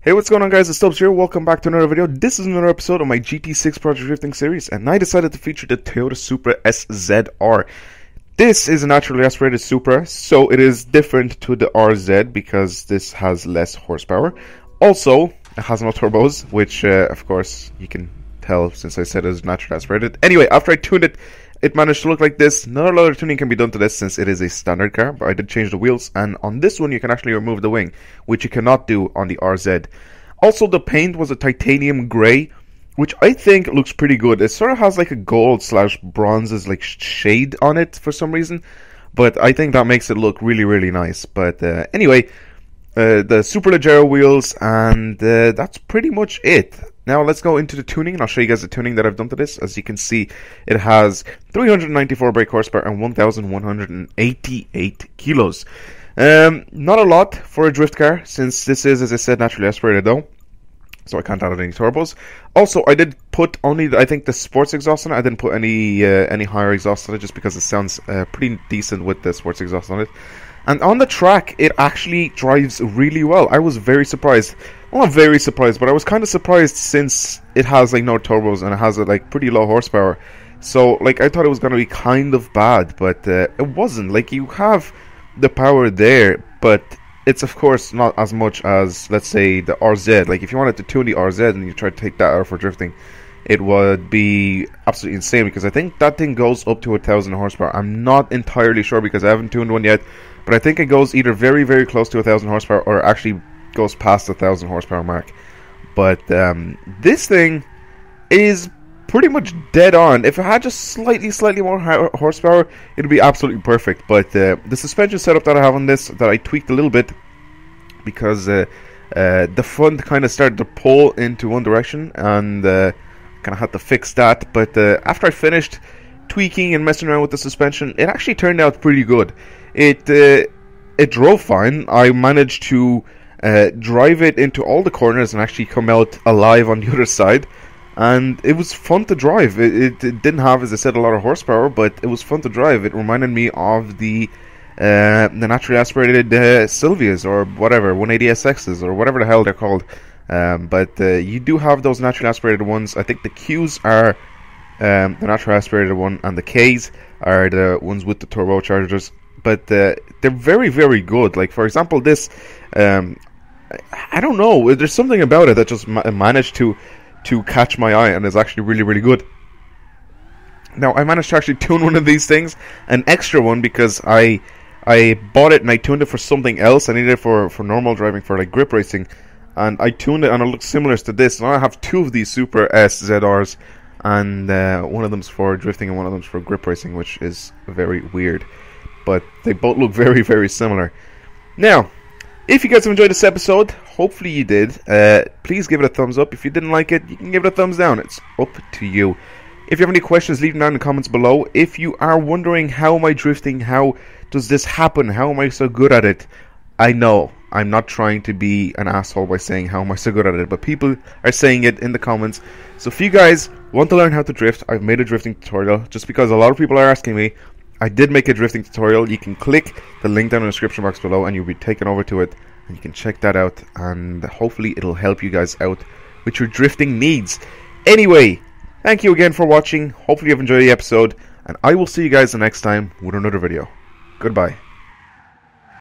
Hey, what's going on, guys? It's Stubbs here. Welcome back to another video. This is another episode of my GT6 Project Drifting series, and I decided to feature the Toyota Supra SZR. This is a naturally aspirated Supra, so it is different to the RZ because this has less horsepower. Also, it has no turbos, which, of course, you can tell since I said it is naturally aspirated. Anyway, after I tuned it, it managed to look like this. Not a lot of tuning can be done to this since it is a standard car, but I did change the wheels, and on this one you can actually remove the wing, which you cannot do on the RZ. Also, the paint was a titanium grey, which I think looks pretty good. It sort of has like a gold / bronze like shade on it for some reason, but I think that makes it look really, really nice. But anyway, the Superleggero wheels, and that's pretty much it. Now let's go into the tuning, and I'll show you guys the tuning that I've done to this. As you can see, it has 394 brake horsepower and 1,188 kilos. Not a lot for a drift car, since this is, as I said, naturally aspirated though, so I can't add any turbos. Also, I did put only, I think, the sports exhaust on it. I didn't put any higher exhaust on it, just because it sounds pretty decent with the sports exhaust on it. And on the track, it actually drives really well. I was very surprised. Well, not very surprised, but I was kind of surprised since it has like no turbos and it has a like pretty low horsepower. So like I thought it was going to be kind of bad, but it wasn't. Like, you have the power there, but it's of course not as much as, let's say, the RZ. Like, if you wanted to tune the RZ and you try to take that out for drifting, it would be absolutely insane, because I think that thing goes up to 1,000 horsepower. I'm not entirely sure because I haven't tuned one yet, but I think it goes either very, very close to 1,000 horsepower or actually goes past the 1,000 horsepower mark. But this thing is pretty much dead on. If it had just slightly more horsepower, it would be absolutely perfect. But the suspension setup that I have on this, that I tweaked a little bit, because the front kind of started to pull into one direction, and kind of had to fix that. But after I finished tweaking and messing around with the suspension, it actually turned out pretty good. It drove fine. I managed to drive it into all the corners and actually come out alive on the other side, and it was fun to drive. It didn't have, as I said, a lot of horsepower, but it was fun to drive. It reminded me of the naturally aspirated Silvias, or whatever, 180SXs, or whatever the hell they're called. But you do have those naturally aspirated ones. I think the Qs are the naturally aspirated one, and the Ks are the ones with the turbochargers. But they're very, very good. Like, for example, this, I don't know, there's something about it that just managed to catch my eye, and is actually really, really good. Now, I managed to actually tune one of these things, an extra one, because I bought it and I tuned it for something else. I needed it for normal driving, for like grip racing, and I tuned it and it looks similar to this. Now I have two of these Supra SZRs, and one of them's for drifting and one of them's for grip racing, which is very weird. But they both look very, very similar. Now, if you guys have enjoyed this episode, hopefully you did, please give it a thumbs up. If you didn't like it, you can give it a thumbs down. It's up to you. If you have any questions, leave them down in the comments below. If you are wondering, how am I drifting? How does this happen? How am I so good at it? I know I'm not trying to be an asshole by saying how am I so good at it, but people are saying it in the comments. So if you guys want to learn how to drift, I've made a drifting tutorial, just because a lot of people are asking me. I did make a drifting tutorial. You can click the link down in the description box below and you'll be taken over to it, and you can check that out, and hopefully it'll help you guys out with your drifting needs. Anyway, thank you again for watching. Hopefully you've enjoyed the episode, and I will see you guys the next time with another video. Goodbye.